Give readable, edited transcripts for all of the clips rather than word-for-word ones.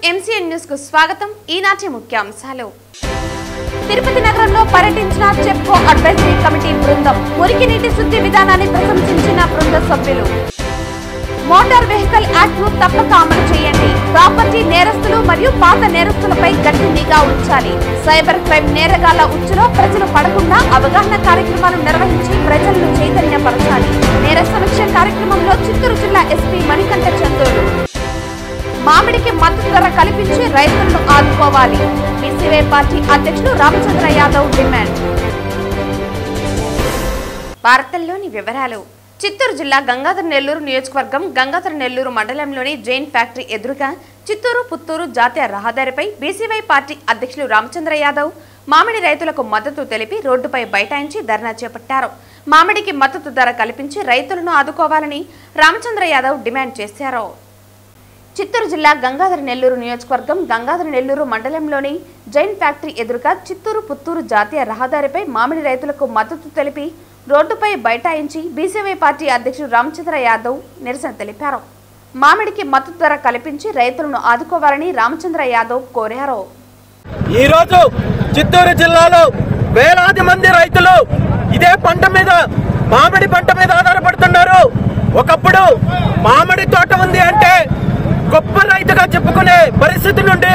MCN news కు స్వాగతం. ఈనాటి ముఖ్యాంశాలు. తిరుపతి నగరంలో పర్యటించిన చెప్కో అడ్వైజరీ కమిటీ బృందం. మురికి నీటి శుద్ధి విధానాన్ని ప్రశంసించిన బృంద సభ్యులు. మోటార్ వెహికల్ యాక్ట్ ను తప్పక అమలు చేయండి. ప్రాపర్టీ నేరస్తులు మరియు పాత నేరస్తులపై గట్టి నిఘా ఉంచాలి. సైబర్ క్రైమ్ నేరగాళ్ల ఉచ్చులో ప్రజలు పడకుండా అవగాహన కార్యక్రమాలు నిర్వహించి ప్రజలను చైతన్యపరచాలి. నేర సమీక్ష కార్యక్రమంలో చిత్తూరు జిల్లా ఎస్పీ మణికంఠ చందోలు. మామిడికి మద్దతు ధర కల్పించి రైతులను ఆదుకోవాలి. బీసీవై పార్టీ అధ్యక్షుడు రామచంద్ర యాదవ్ డిమాండ్. వార్తల్లోని వివరాలు. చిత్తూరు జిల్లా గంగాధర నెల్లూరు నియోజకవర్గం గంగాధర నెల్లూరు మండలంలోని జైన్ ఫ్యాక్టరీ ఎదురుగా చిత్తూరు పుత్తూరు జాతీయ రహదారిపై బీసీవై పార్టీ అధ్యక్షులు రామచంద్ర యాదవ్ మామిడి రైతులకు మద్దతు తెలిపి రోడ్డుపై బైఠాయించి ధర్నా చేపట్టారు. మామిడికి మద్దతు ధర కల్పించి రైతులను ఆదుకోవాలని రామచంద్ర యాదవ్ డిమాండ్ చేశారు. చిత్తూరు జిల్లా గంగాధర నెల్లూరు నియోజకవర్గం గంగాధర నెల్లూరు మండలంలోని జైన్ ఫ్యాక్టరీ ఎదురుగా చిత్తూరు పుత్తూరు జాతీయ రహదారిపై మామిడి రైతులకు మద్దతు తెలిపి రోడ్డుపై బైఠాయించి బీసీవై పార్టీ అధ్యక్షుడు రామచంద్ర యాదవ్ నిరసన తెలిపారు. మామిడికి మద్దతు ధర కల్పించి రైతులను ఆదుకోవాలని రామచంద్ర యాదవ్ కోరారు. ఈ రోజు చిత్తూరు జిల్లాలో వేలాది మంది రైతులు ఇదే పంట మీద మామిడి పంట మీద ఆధారపడుతున్నారు. ఒకప్పుడు మామిడి తోట ఉంది అంటే గొప్ప రైతుగా చెప్పుకునే పరిస్థితి నుండి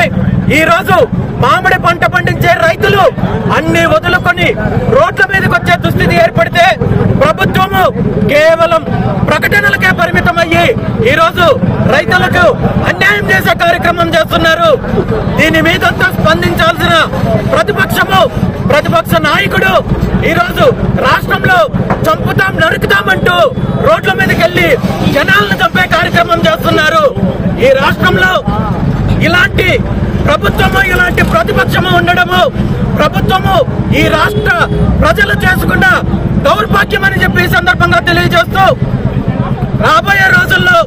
ఈ రోజు మామిడి పంట పండించే రైతులు అన్ని వదులుకొని రోడ్ల మీదకి వచ్చే దుస్థితి ఏర్పడితే ప్రభుత్వము కేవలం ప్రకటనలకే పరిమితమయ్యి ఈ రోజు రైతులకు అన్యాయం చేసే కార్యక్రమం చేస్తున్నారు. దీని మీదంతా స్పందించాల్సిన ప్రతిపక్ష నాయకుడు ఈ రోజు రాష్ట్రంలో చంపుతాం నరుకుతామంటూ రోడ్ల మీదకి వెళ్లి జనాలను చంపే కార్యక్రమం చేస్తున్నారు. ఈ రాష్ట్రంలో ఇలాంటి ప్రభుత్వము ఇలాంటి ప్రతిపక్షము ఉండడము ప్రభుత్వము ఈ రాష్ట్ర ప్రజలు చేసుకున్న దౌర్భాగ్యం అని చెప్పి ఈ సందర్భంగా తెలియజేస్తూ రాబోయే రోజుల్లో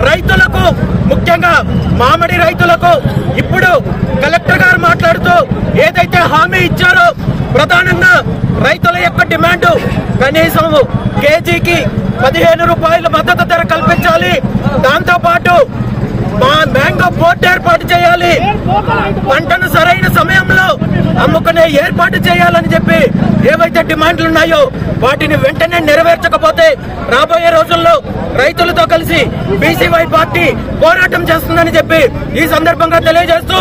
రైతులకు ముఖ్యంగా మామిడి రైతులకు ఇప్పుడు కలెక్టర్ గారు మాట్లాడుతూ ఏదైతే హామీ ఇచ్చారో ప్రధానంగా రైతుల యొక్క డిమాండ్ కనీసం కేజీకి 15 రూపాయల మద్దతు ధర కల్పించాలి. దాంతో పాటు మ్యాంగో పోర్ట్ ఏర్పాటు చేయాలి. పంటను సరైన సమయంలో అమ్ముకునే ఏర్పాటు చేయాలని చెప్పి ఏవైతే డిమాండ్లు ఉన్నాయో వాటిని వెంటనే నెరవేర్చకపోతే రాబోయే రోజుల్లో రైతులతో కలిసి బీసీవై పార్టీ పోరాటం చేస్తుందని చెప్పి ఈ సందర్భంగా తెలియజేస్తూ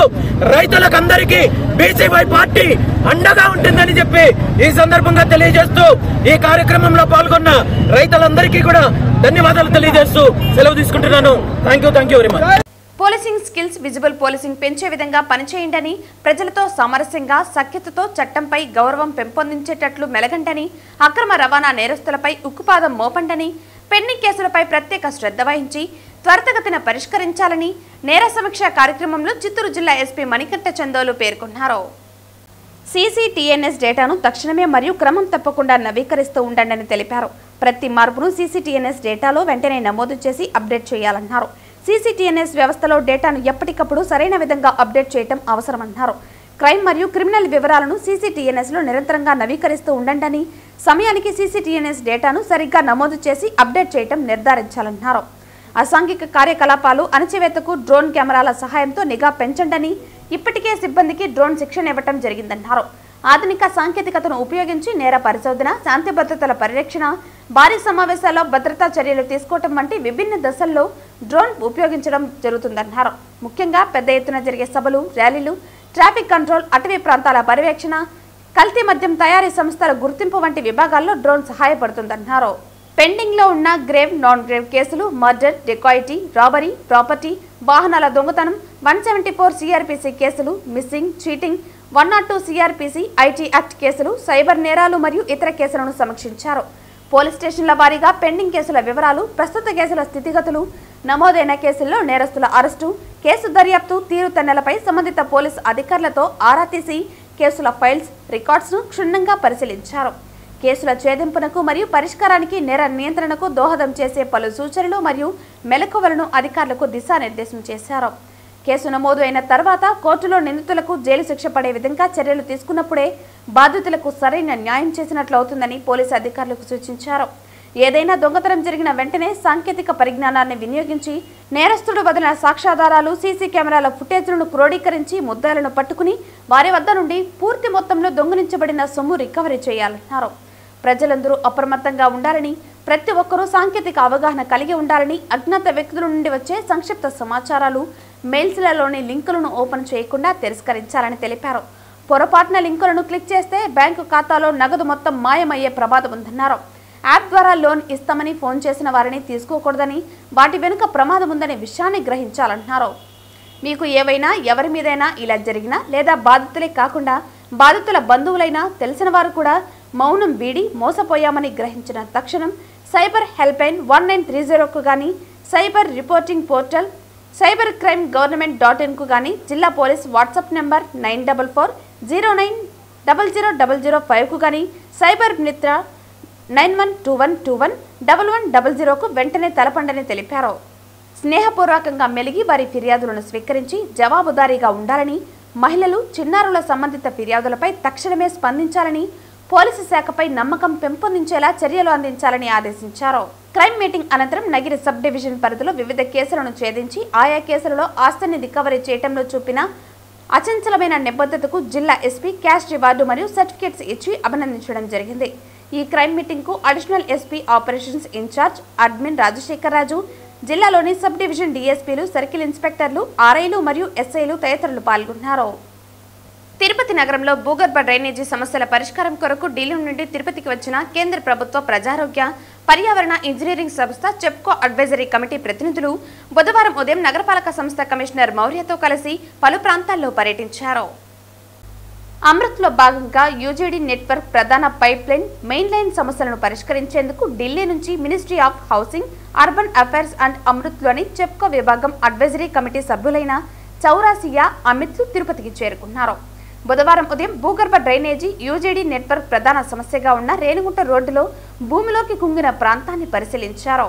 రైతులకందరికీ బీసీవై పార్టీ అండగా ఉంటుందని చెప్పి ఈ సందర్భంగా తెలియజేస్తూ ఈ కార్యక్రమంలో పాల్గొన్న రైతులందరికీ కూడా ధన్యవాదాలు తెలియజేస్తూ సెలవు తీసుకుంటున్నాను. Thank you very much. Policing skills visible policing పెంచే విధంగా పనిచేయండని, ప్రజలతో సామరస్యంగా సఖ్యతతో చట్టంపై గౌరవం పెంపొందించేటట్లు మెలగండని, అక్రమ రవాణా నేరస్తులపై ఉక్కుపాదం మోపండని, పెండింగ్ కేసులపై ప్రత్యేక శ్రద్ధ వహించి త్వరితగతిన పరిష్కరించాలని నేర సమీక్ష కార్యక్రమంలో చిత్తూరు జిల్లా ఎస్పీ మణికంఠ చందోలు పేర్కొన్నారు. సీసీటీఎన్ఎస్ డేటాను తక్షణమే మరియు క్రమం తప్పకుండా నవీకరిస్తూ ఉండండి తెలిపారు. ప్రతి మార్పును సీసీటీఎన్ఎస్ డేటాలో వెంటనే నమోదు చేసి అప్డేట్ చేయాలన్నారు. సీసీటీఎన్ఎస్ వ్యవస్థలో డేటాను ఎప్పటికప్పుడు సరైన విధంగా అప్డేట్ చేయడం అవసరమన్నారు. క్రైమ్ మరియు క్రిమినల్ వివరాలను సీసీటీఎన్ఎస్ లో నిరంతరంగా నవీకరిస్తూ ఉండండి. సమయానికి సీసీటీఎన్ఎస్ డేటాను సరిగ్గా నమోదు చేసి అప్డేట్ చేయడం నిర్ధారించాలన్నారు. అసాంఘిక కార్యకలాపాలు అణచివేతకు డ్రోన్ కెమెరాల సహాయంతో నిఘా పెంచండని, ఇప్పటికే సిబ్బందికి డ్రోన్ శిక్షణ ఇవ్వడం జరిగిందన్నారు. ఆధునిక సాంకేతికతను ఉపయోగించి నేర పరిశోధన, శాంతి భద్రతల పరిరక్షణ, భారీ సమావేశాల్లో భద్రతా చర్యలు తీసుకోవడం వంటి విభిన్న దశల్లో డ్రోన్ ఉపయోగించడం జరుగుతుందన్నారు. ముఖ్యంగా పెద్ద ఎత్తున జరిగే సభలు, ర్యాలీలు, ట్రాఫిక్ కంట్రోల్, అటవీ ప్రాంతాల పర్యవేక్షణ, కల్తీ మద్యం తయారీ సంస్థల గుర్తింపు వంటి విభాగాల్లో డ్రోన్ సహాయపడుతుందన్నారు. పెండింగ్ లో ఉన్న గ్రేవ్, నాన్ గ్రేవ్ కేసులు, మర్డర్, డెకాయిటీ, రాబరీ, ప్రాపర్టీ, వాహనాల దొంగతనం, 174 సిఆర్పిసి కేసులు, missing, cheating, 102 CrPC, IT act కేసులు, సైబర్ నేరాలు మరియు ఇతర కేసులను సమీక్షించారు. పోలీస్ స్టేషన్ల వారీగా పెండింగ్ కేసుల వివరాలు, ప్రస్తుత కేసుల స్థితిగతులు, నమోదైన కేసుల్లో నేరస్తుల అరెస్టు, కేసు దర్యాప్తు తీరుతెన్నులపై సంబంధిత పోలీసు అధికారులతో ఆరా తీసి కేసుల ఫైల్స్, రికార్డ్స్ ను క్షుణ్ణంగా పరిశీలించారు. కేసుల ఛేదింపునకు మరియు పరిష్కారానికి, నేర నియంత్రణకు దోహదం చేసే పలు సూచనలు మరియు మెలకువలను అధికారులకు దిశానిర్దేశం చేశారు. కేసు నమోదు అయిన తర్వాత కోర్టులో నిందితులకు జైలు శిక్ష పడే విధంగా చర్యలు తీసుకున్నప్పుడే బాధితులకు సరైన న్యాయం చేసినట్లు అవుతుందని పోలీసు అధికారులకు సూచించారు. ఏదైనా దొంగతనం జరిగిన వెంటనే సాంకేతిక పరిజ్ఞానాన్ని వినియోగించి నేరస్తుడు వదిలిన సాక్ష్యాధారాలు, సీసీ కెమెరాల ఫుటేజ్లను క్రోడీకరించి ముద్దాయిలను పట్టుకుని వారి వద్ద నుండి పూర్తి మొత్తంలో దొంగిలించబడిన సొమ్ము రికవరీ చేయాలన్నారు. ప్రజలందరూ అప్రమత్తంగా ఉండాలని, ప్రతి ఒక్కరూ సాంకేతిక అవగాహన కలిగి ఉండాలని, అజ్ఞాత వ్యక్తుల నుండి వచ్చే సంక్షిప్త సమాచారాలు, మెయిల్స్లలోని లింకులను ఓపెన్ చేయకుండా తిరస్కరించాలని తెలిపారు. పొరపాటున లింకులను క్లిక్ చేస్తే బ్యాంకు ఖాతాలో నగదు మొత్తం మాయమయ్యే ప్రమాదం ఉందన్నారు. యాప్ ద్వారా లోన్ ఇస్తామని ఫోన్ చేసిన వారిని తీసుకోకూడదని, వాటి వెనుక ప్రమాదం ఉందనే విషయాన్ని గ్రహించాలన్నారు. మీకు ఏవైనా ఎవరి మీదైనా ఇలా జరిగినా లేదా బాధితులే కాకుండా బాధితుల బంధువులైనా తెలిసిన వారు కూడా మౌనం వీడి మోసపోయామని గ్రహించిన తక్షణం సైబర్ హెల్ప్లైన్ 1930కు కానీ, సైబర్ రిపోర్టింగ్ పోర్టల్ cybercrime.government.in కు కానీ, జిల్లా పోలీస్ వాట్సాప్ నెంబర్ 9440900005 కు కానీ, సైబర్ మిత్ర 9121211100కు వెంటనే తెలపండని తెలిపారు. స్నేహపూర్వకంగా మెలిగి వారి ఫిర్యాదులను స్వీకరించి జవాబుదారీగా ఉండాలని, మహిళలు, చిన్నారుల సంబంధిత ఫిర్యాదులపై తక్షణమే స్పందించాలని, పోలీసు శాఖపై నమ్మకం పెంపొందించేలా చర్యలు అందించాలని ఆదేశించారు. క్రైమ్ మీటింగ్ అనంతరం నగిరి సబ్ డివిజన్ పరిధిలో వివిధ కేసులను ఛేదించి ఆయా కేసులలో ఆస్తిని రికవరీ చేయడంలో చూపిన అచంచలమైన నిబద్ధతకు జిల్లా ఎస్పీ క్యాష్ రివార్డు మరియు సర్టిఫికేట్స్ ఇచ్చి అభినందించడం జరిగింది. ఈ క్రైమ్ మీటింగ్ కు additional SP operations incharge admin Rajasekhar Raju, జిల్లాలోని సబ్ డివిజన్ డీఎస్పీలు, సర్కిల్ ఇన్స్పెక్టర్లు, ఆర్ఐలు మరియు ఎస్ఐలు తదితరులు పాల్గొన్నారు. తిరుపతి నగరంలో భూగర్భ డ్రైనేజీ సమస్యల పరిష్కారం కొరకు ఢిల్లీ నుండి తిరుపతికి వచ్చిన కేంద్ర ప్రభుత్వ ప్రజారోగ్య, పర్యావరణ, ఇంజనీరింగ్ సంస్థ చెప్కో అడ్వైజరీ కమిటీ ప్రతినిధులు బుధవారం ఉదయం నగరపాలక సంస్థ కమిషనర్ మౌర్యతో కలిసి పలు ప్రాంతాల్లో పర్యటించారు. అమృత్లో భాగంగా యూజీడీ నెట్వర్క్ ప్రధాన పైప్ లైన్, మెయిన్ లైన్ సమస్యలను పరిష్కరించేందుకు ఢిల్లీ నుంచి ministry of housing, urban affairs and అమృత్లోని చెప్కో విభాగం అడ్వైజరీ కమిటీ సభ్యులైన చౌరాసియా, అమిత్ తిరుపతికి చేరుకున్నారు. బుధవారం ఉదయం భూగర్భ డ్రైనేజీ, యూజీడీ నెట్వర్క్ ప్రధాన సమస్యగా ఉన్న రేణిగుంట రోడ్డులో భూమిలోకి కుంగిన ప్రాంతాన్ని పరిశీలించారు.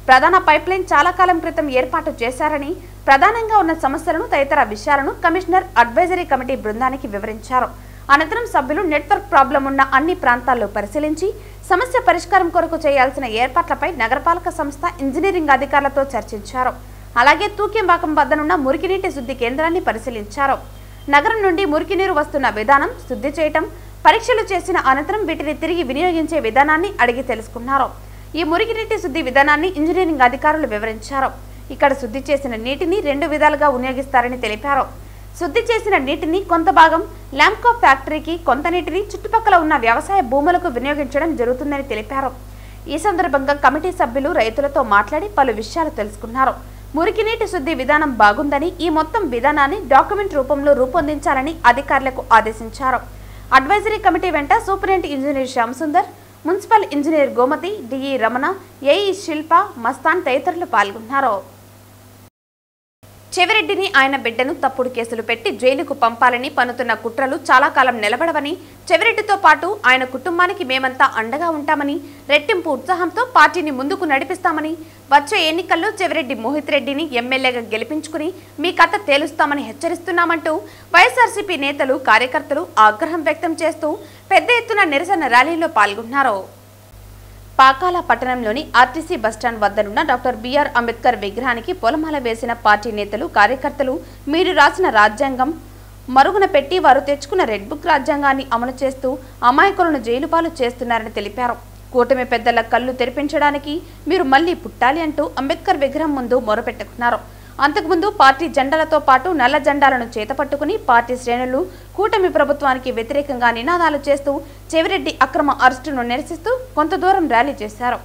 ప్రధాన పైప్లైన్ చాలా కాలం క్రితం ఏర్పాటు చేశారని, ప్రధానంగా ఉన్న సమస్యలను తదితర విషయాలను కమిషనర్ అడ్వైజరీ కమిటీ బృందానికి వివరించారు. అనంతరం సభ్యులు నెట్వర్క్ ప్రాబ్లం ఉన్న అన్ని ప్రాంతాల్లో పరిశీలించి సమస్య పరిష్కారం కొరకు చేయాల్సిన ఏర్పాట్లపై నగరపాలక సంస్థ ఇంజనీరింగ్ అధికారులతో చర్చించారు. అలాగే తూకెంబాకం వద్దనున్న మురికినీటి శుద్ధి కేంద్రాన్ని పరిశీలించారు. నగరం నుండి మురికి నీరు వస్తున్న విధానం, శుద్ధి చేయటం, పరీక్షలు చేసిన అనంతరం వీటిని తిరిగి వినియోగించే విధానాన్ని అడిగి తెలుసుకున్నారు. ఈ మురికినీటి శుద్ధి విధానాన్ని ఇంజనీరింగ్ అధికారులు వివరించారు. ఇక్కడ శుద్ధి చేసిన నీటిని 2 విధాలుగా వినియోగిస్తారని తెలిపారు. శుద్ధి చేసిన నీటిని కొంత భాగం ల్యాంకో ఫ్యాక్టరీకి, కొంత నీటిని చుట్టుపక్కల ఉన్న వ్యవసాయ భూములకు వినియోగించడం జరుగుతుందని తెలిపారు. ఈ సందర్భంగా కమిటీ సభ్యులు రైతులతో మాట్లాడి పలు విషయాలు తెలుసుకున్నారు. మురికినీటి శుద్ధి విధానం బాగుందని, ఈ మొత్తం విధానాన్ని డాక్యుమెంట్ రూపంలో రూపొందించాలని అధికారులకు ఆదేశించారు. అడ్వైజరీ కమిటీ వెంట superintendent engineer Shyam Sundar, municipal engineer Gomathi, DE Ramana, AE Shilpa, Mastan తదితరులు పాల్గొన్నారు. చెవిరెడ్డిని, ఆయన బిడ్డను తప్పుడు కేసులు పెట్టి జైలుకు పంపాలని పన్నుతున్న కుట్రలు చాలా కాలం నిలబడవని, చెవిరెడ్డితో పాటు ఆయన కుటుంబానికి మేమంతా అండగా ఉంటామని, రెట్టింపు ఉత్సాహంతో పార్టీని ముందుకు నడిపిస్తామని, వచ్చే ఎన్నికల్లో చెవిరెడ్డి మోహిత్ రెడ్డిని ఎమ్మెల్యేగా గెలిపించుకుని మీ కథ తేలుస్తామని హెచ్చరిస్తున్నామంటూ వైఎస్ఆర్సీపీ నేతలు, కార్యకర్తలు ఆగ్రహం వ్యక్తం చేస్తూ పెద్ద ఎత్తున నిరసన ర్యాలీలో పాల్గొన్నారు. పాకాల పట్టణంలోని ఆర్టీసీ బస్టాండ్ వద్దనున్న డాక్టర్ బిఆర్ అంబేద్కర్ విగ్రహానికి పొలమాల వేసిన పార్టీ నేతలు, కార్యకర్తలు మీరు రాసిన రాజ్యాంగం మరుగున పెట్టి వారు తెచ్చుకున్న రెడ్ బుక్ రాజ్యాంగాన్ని అమలు చేస్తూ అమాయకులను జైలు పాలు చేస్తున్నారని తెలిపారు. కూటమి పెద్దల కళ్ళు తెరిపించడానికి మీరు మళ్లీ పుట్టాలి అంటూ అంబేద్కర్ విగ్రహం ముందు మొరపెట్టుకున్నారు. అంతకుముందు పార్టీ జెండాలతో పాటు నల్ల జెండాలను చేతపట్టుకుని పార్టీ శ్రేణులు కూటమి ప్రభుత్వానికి వ్యతిరేకంగా నినాదాలు చేస్తూ చెవిరెడ్డి అక్రమ అరెస్టును నిరసిస్తూ కొంత దూరం ర్యాలీ చేశారు.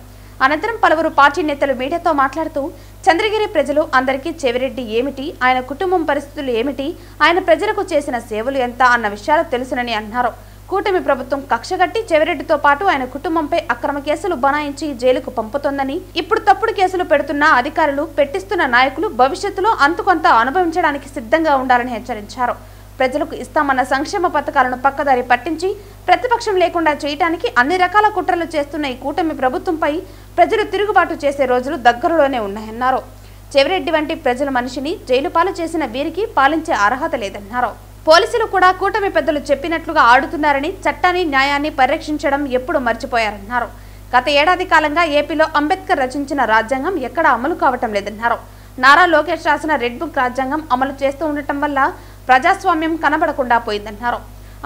అనంతరం పలువురు పార్టీ నేతలు మీడియాతో మాట్లాడుతూ చంద్రగిరి ప్రజలు అందరికీ చెవిరెడ్డి ఏమిటి, ఆయన కుటుంబం పరిస్థితులు ఏమిటి, ఆయన ప్రజలకు చేసిన సేవలు ఎంత అన్న విషయాలు తెలుసునని అన్నారు. కూటమి ప్రభుత్వం కక్షగట్టి చెవిరెడ్డితో పాటు ఆయన కుటుంబంపై అక్రమ కేసులు బనాయించి జైలుకు పంపుతోందని, ఇప్పుడు తప్పుడు కేసులు పెడుతున్న అధికారులు, పెట్టిస్తున్న నాయకులు భవిష్యత్తులో అంతుకొంత అనుభవించడానికి సిద్ధంగా ఉండాలని హెచ్చరించారు. ప్రజలకు ఇస్తామన్న సంక్షేమ పథకాలను పక్కదారి పట్టించి ప్రతిపక్షం లేకుండా చేయడానికి అన్ని రకాల కుట్రలు చేస్తున్న ఈ కూటమి ప్రభుత్వంపై ప్రజలు తిరుగుబాటు చేసే రోజులు దగ్గరలోనే ఉన్నాయన్నారు. చెవిరెడ్డి వంటి ప్రజల మనిషిని జైలు పాలు చేసిన వీరికి పాలించే అర్హత లేదన్నారు. పోలీసులు కూడా కూటమి పెద్దలు చెప్పినట్లుగా ఆడుతున్నారని, చట్టాన్ని, న్యాయాన్ని పరిరక్షించడం ఎప్పుడు మర్చిపోయారన్నారు. గత ఏడాది కాలంగా ఏపీలో అంబేద్కర్ రచించిన రాజ్యాంగం ఎక్కడా అమలు కావటం లేదన్నారు. నారా లోకేష్ రాసిన రెడ్ బుక్ రాజ్యాంగం అమలు చేస్తూ ఉండటం వల్ల ప్రజాస్వామ్యం కనబడకుండా పోయిందన్నారు.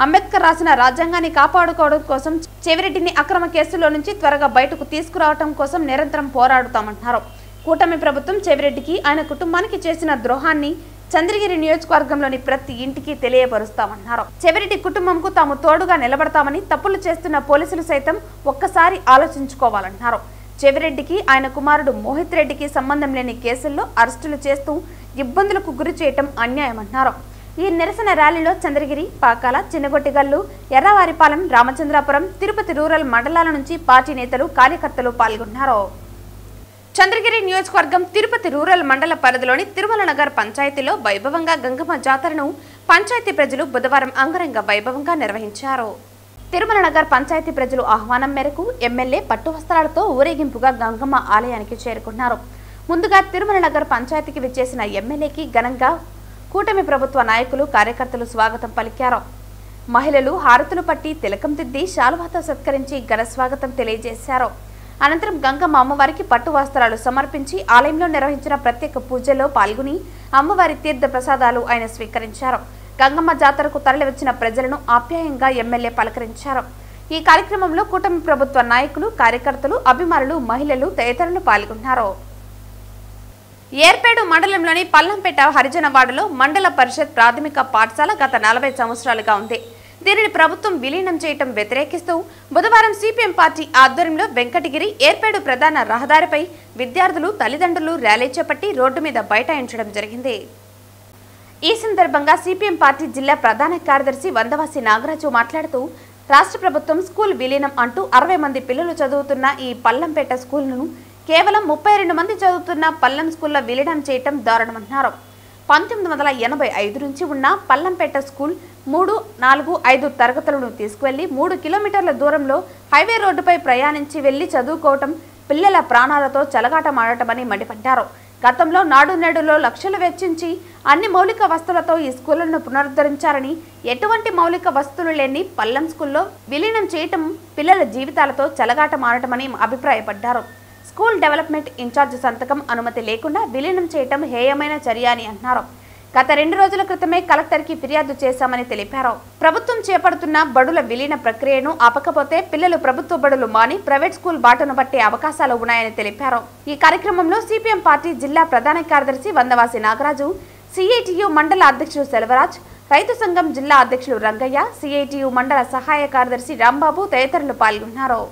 అంబేద్కర్ రాసిన రాజ్యాంగాన్ని కాపాడుకోవడం కోసం చెవిరెడ్డిని అక్రమ కేసులో నుంచి త్వరగా బయటకు తీసుకురావడం కోసం నిరంతరం పోరాడుతామన్నారు. కూటమి ప్రభుత్వం చెవిరెడ్డికి ఆయన కుటుంబానికి చేసిన ద్రోహాన్ని చంద్రగిరి నియోజకవర్గంలోని ప్రతి ఇంటికి తెలియపరుస్తామన్నారు. చెవిరెడ్డి కుటుంబంకు తాము తోడుగా నిలబడతామని, తప్పులు చేస్తున్న పోలీసులు సైతం ఒక్కసారి ఆలోచించుకోవాలన్నారు. చెవిరెడ్డికి ఆయన కుమారుడు మోహిత్ రెడ్డికి సంబంధం లేని కేసుల్లో అరెస్టులు చేస్తూ ఇబ్బందులకు గురి చేయటం అన్యాయమన్నారు. ఈ నిరసన ర్యాలీలో చంద్రగిరి, పాకాల, చిన్నగొట్టిగల్లు, ఎర్రవారిపాలెం, రామచంద్రాపురం, తిరుపతి రూరల్ మండలాల నుంచి పార్టీ నేతలు, కార్యకర్తలు పాల్గొన్నారు. చంద్రగిరి నియోజకవర్గం తిరుపతి రూరల్ మండల పరిధిలోని తిరుమల నగర్ పంచాయతీలో వైభవంగా గంగమ్మ జాతరను పంచాయతీ ప్రజలు బుధవారం అంగరంగ వైభవంగా నిర్వహించారు. తిరుమల నగర్ పంచాయతీ ప్రజలు ఆహ్వానం మేరకు ఎమ్మెల్యే పట్టు వస్త్రాలతో ఊరేగింపుగా గంగమ్మ ఆలయానికి చేరుకున్నారు. ముందుగా తిరుమల నగర్ పంచాయతీకి విచ్చేసిన ఎమ్మెల్యేకి ఘనంగా కూటమి ప్రభుత్వ నాయకులు, కార్యకర్తలు స్వాగతం పలికారు. మహిళలు హారతులు పట్టి తిలకం దిద్ది శాలువాతో సత్కరించి ఘన స్వాగతం తెలియజేశారు. అనంతరం గంగమ్మ అమ్మవారికి పట్టు వస్త్రాలు సమర్పించి ఆలయంలో నిర్వహించిన ప్రత్యేక పూజల్లో పాల్గొని అమ్మవారి తీర్థ ప్రసాదాలు ఆయన స్వీకరించారు. గంగమ్మ జాతరకు తరలివచ్చిన ప్రజలను ఆప్యాయంగా ఎమ్మెల్యే పలకరించారు. ఈ కార్యక్రమంలో కూటమి ప్రభుత్వ నాయకులు, కార్యకర్తలు, అభిమానులు, మహిళలు తదితరులు పాల్గొన్నారు. ఏర్పేడు మండలంలోని పల్లంపేట హరిజన వార్డులో మండల పరిషత్ ప్రాథమిక పాఠశాల గత 40 సంవత్సరాలుగా ఉంది. దీనిని ప్రభుత్వం విలీనం చేయటం వ్యతిరేకిస్తూ బుధవారం సిపిఎం పార్టీ ఆధ్వర్యంలో వెంకటగిరి ఏర్పేడు ప్రధాన రహదారిపై విద్యార్థులు, తల్లిదండ్రులు ర్యాలీ చేపట్టి రోడ్డు మీద బైఠాయించడం జరిగింది. ఈ సందర్భంగా సిపిఎం పార్టీ జిల్లా ప్రధాన కార్యదర్శి వందవాసి నాగరాజు మాట్లాడుతూ, రాష్ట్ర ప్రభుత్వం స్కూల్ విలీనం అంటూ 60 మంది పిల్లలు చదువుతున్న ఈ పల్లంపేట స్కూల్ను కేవలం 32 మంది చదువుతున్న పల్లం స్కూల్లో విలీనం చేయటం దారుణమన్నారు. 1985 నుంచి ఉన్న పల్లంపేట స్కూల్ 3, 4, 5 తరగతులను తీసుకువెళ్లి 3 కిలోమీటర్ల దూరంలో హైవే రోడ్డుపై ప్రయాణించి వెళ్లి చదువుకోవటం పిల్లల ప్రాణాలతో చెలగాటమాడటమని మండిపడ్డారు. గతంలో నాడు నేడులో లక్షలు వెచ్చించి అన్ని మౌలిక వస్తువులతో ఈ స్కూళ్లను పునరుద్ధరించారని, ఎటువంటి మౌలిక వస్తువులు లేని పల్లం స్కూల్లో విలీనం చేయటం పిల్లల జీవితాలతో చెలగాటమాడటమని అభిప్రాయపడ్డారు. స్కూల్ డెవలప్మెంట్ ఇన్ఛార్జ్ సంతకం అనుమతి లేకుండా విలీనం చేయటం హేయమైన చర్య అని అన్నారు. గత 2 రోజుల క్రితమే కలెక్టర్కి ఫిర్యాదు చేశామని తెలిపారు. ప్రభుత్వం చేపడుతున్న బడుల విలీన ప్రక్రియను ఆపకపోతే పిల్లలు ప్రభుత్వ బడులు మాని ప్రైవేట్ స్కూల్ బాటను పట్టే అవకాశాలు ఉన్నాయని తెలిపారు. ఈ కార్యక్రమంలో సిపిఎం పార్టీ జిల్లా ప్రధాన కార్యదర్శి వందవాసి నాగరాజు, సిఐటియు మండల అధ్యక్షుడు సెల్వరాజ్, రైతు సంఘం జిల్లా అధ్యక్షులు రంగయ్య, సిఐటియు మండల సహాయ కార్యదర్శి రాంబాబు తదితరులు పాల్గొన్నారు.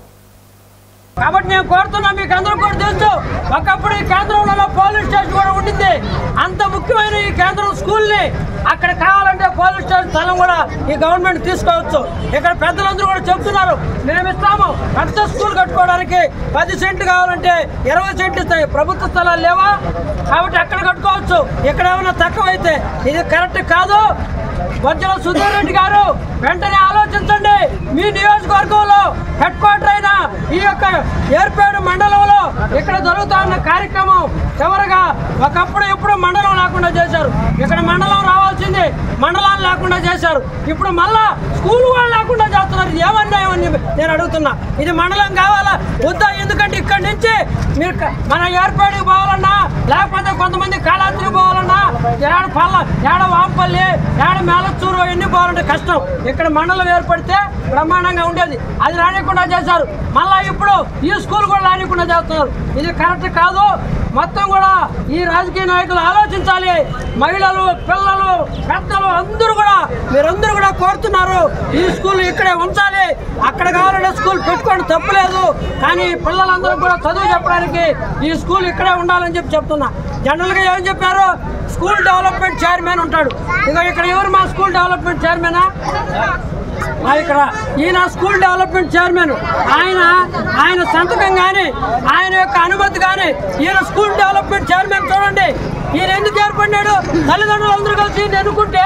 కాబట్టి నేను కోరుతున్నా, మీకు అందరూ కూడా తెలుసు, ఒకప్పుడు ఈ కేంద్రంలో పోలీస్ స్టేషన్ కూడా ఉండింది. అంత ముఖ్యమైన ఈ కేంద్రం స్కూల్ని అక్కడ కావాలంటే పోలీస్ స్టేషన్ స్థలం కూడా ఈ గవర్నమెంట్ తీసుకోవచ్చు. ఇక్కడ పెద్దలందరూ కూడా చెప్తున్నారు, మేము ఇస్తాము, పెద్ద స్కూల్ కట్టుకోవడానికి 10 సెంట్లు కావాలంటే 20 సెంట్లు ఇస్తాయి. ప్రభుత్వ స్థలాలు లేవా? కాబట్టి అక్కడ కట్టుకోవచ్చు. ఇక్కడ ఏమైనా తక్కువైతే ఇది కరెక్ట్ కాదు. బొజ్జల సుధీర్ రెడ్డి గారు వెంటనే ఆలోచించండి. మీ నియోజకవర్గంలో హెడ్ క్వార్టర్ అయిన ఈ యొక్క ఏర్పేడు మండలంలో ఇక్కడ జరుగుతున్న కార్యక్రమం చివరగా ఒకప్పుడు ఎప్పుడు మండలం లేకుండా చేశారు. ఇక్కడ మండలం రావాల్సింది మండలాలు లేకుండా చేశారు. ఇప్పుడు మళ్ళా స్కూల్ వాళ్ళు లేకుండా చేస్తున్నారు. ఇది ఏమన్నాయో నేను అడుగుతున్నా. ఇది మండలం కావాలా వద్దా? ఎందుకంటే ఇక్కడి నుంచి మీరు మన ఏర్పేడుకి పోవాలన్నా, లేకపోతే కొంతమంది కాళాద్రికి పోవాలన్నా, ఏడ వాంపల్లి, ఏడ మేలచ్చూరు ఎన్ని పోవాలంటే కష్టం. ఇక్కడ మండలం ఏర్పడితే బ్రహ్మాండంగా ఉండేది. అది రానికుండా చేశారు. మళ్ళా ఇప్పుడు ఈ స్కూల్ కూడా రానికుండా చేస్తున్నారు. ఇది కరెక్ట్ కాదు. మొత్తం కూడా ఈ రాజకీయ నాయకులు ఆలోచించాలి. మహిళలు, పిల్లలు, పెద్దలు అందరూ కూడా మీరందరూ కూడా కోరుతున్నారు ఈ స్కూల్ ఇక్కడే ఉంచాలి. అక్కడ కావాలంటే స్కూల్ పెట్టుకోండి, తప్పులేదు. కానీ పిల్లలందరూ కూడా చదువు చెప్పడానికి ఈ స్కూల్ ఇక్కడే ఉండాలని చెప్తున్నా. జనరల్గా ఏం చెప్పారు? స్కూల్ డెవలప్మెంట్ చైర్మన్ ఉంటాడు. ఇక్కడ ఎవరు మా స్కూల్ డెవలప్మెంట్ చైర్మనా? ఇక్కడ ఈయన స్కూల్ డెవలప్మెంట్ చైర్మన్. ఆయన సంతకం కానీ ఆయన యొక్క అనుమతి కానీ ఈయన స్కూల్ డెవలప్మెంట్ చైర్మన్ చూడండి. ఈయన ఎందుకు ఏర్పడినాడు? తల్లిదండ్రులు అందరూ కలిసి ఎన్నుకుంటే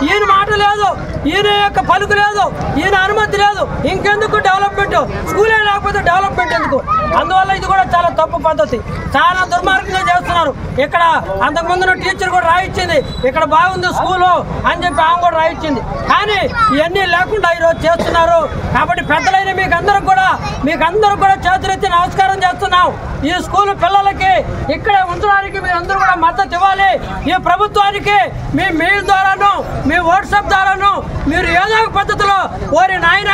ఈయన మాట లేదు, ఈయన యొక్క పలుకు లేదు, ఈయన అనుమతి లేదు. ఇంకెందుకు డెవలప్మెంట్? స్కూలే లేకపోతే డెవలప్మెంట్ ఎందుకు? అందువల్ల ఇది కూడా చాలా తప్పు పద్ధతి, చాలా దుర్మార్గంగా చేస్తున్నారు. ఇక్కడ అంతకుముందు టీచర్ కూడా రాయించింది ఇక్కడ బాగుంది స్కూలు అని చెప్పి ఆమె కూడా రాయించింది. కానీ ఇవన్నీ లేకుండా ఈరోజు చేస్తున్నారు. కాబట్టి పెద్దలైన మీకు అందరికి కూడా మీకు అందరూ కూడా చేతులెత్తి నమస్కారం చేస్తున్నాం. ఈ స్కూల్ పిల్లలకి ఇక్కడే ఉంచడానికి మీరు అందరూ కూడా మద్దతు ఇవ్వాలి. ఈ ప్రభుత్వానికి మీ మెయిల్ ద్వారాను మీ వాట్సాప్ ద్వారాను మీరు ఏదో ఒక పద్ధతిలో ఓరి నాయన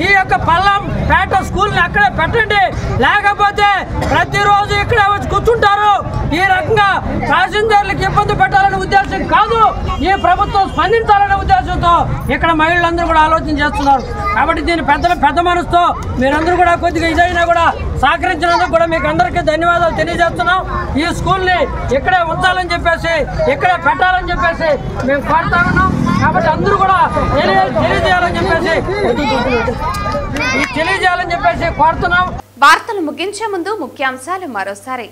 ఈ యొక్క పల్లం పేట స్కూల్ని అక్కడే పెట్టండి, లేకపోతే ప్రతిరోజు ఇక్కడే వచ్చి కూర్చుంటారు. ఈ రకంగా ప్యాసింజర్లకు ఇబ్బంది పెట్టాలనే ఉద్దేశం కాదు, ఈ ప్రభుత్వం స్పందించాలనే ఉద్దేశంతో ఇక్కడ మహిళలందరూ కూడా ఆలోచన చేస్తున్నారు. కాబట్టి దీని పెద్ద మనసుతో మీరందరూ కూడా కొద్దిగా ఇదైనా కూడా సహకరించినందుకు కూడా మీకు అందరికీ ధన్యవాదాలు తెలియజేస్తున్నాం. ఈ స్కూల్ని ఇక్కడే ఉంచాలని చెప్పేసి ఇక్కడే పెట్టాలని చెప్పేసి మేము కోరుతా ఉన్నాం. కాబట్టి అందరూ కూడా తెలియజేయాలని చెప్పేసి కోరుతున్నాం. వార్తలు ముగించే ముందు ముఖ్యాంశాలు మరోసారి.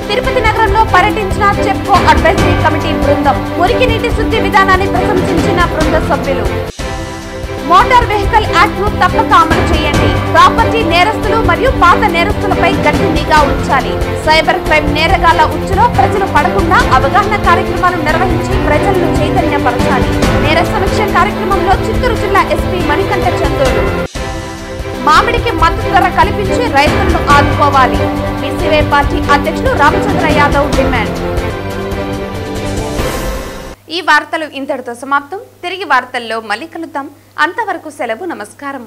తిరుపతి నగరంలో పర్యటించిన చెప్కో అడ్వైజరీ కమిటీ బృందం. మురికి నీటి శుద్ధి విధానాన్ని ప్రశంసించిన బృంద సభ్యులు. మోటార్ వెహికల్ యాక్ట్ ను తప్పక అమలు చేయండి. ప్రాపర్టీ నేరస్తులు మరియు పాత నేరస్తులపై గట్టి నిఘా ఉంచాలి. సైబర్ క్రైమ్ నేరగాళ్ల ఉచ్చులో ప్రజలు పడకుండా అవగాహన కార్యక్రమాలు నిర్వహించి ప్రజలను చైతన్యపరచాలి. నేర సమీక్ష కార్యక్రమంలో చిత్తూరు జిల్లా ఎస్పీ మణికంఠ చందోలు. మామిడికి మద్దతు ధర కల్పించి రైతులను ఆదుకోవాలి. బీసీవై పార్టీ అధ్యక్షుడు రామచంద్ర యాదవ్ డిమాండ్. ఈ వార్తలు ఇంతటితో సమాప్తం. తిరిగి వార్తల్లో మళ్ళీ కలుద్దాం. అంతవరకు సెలవు. నమస్కారం.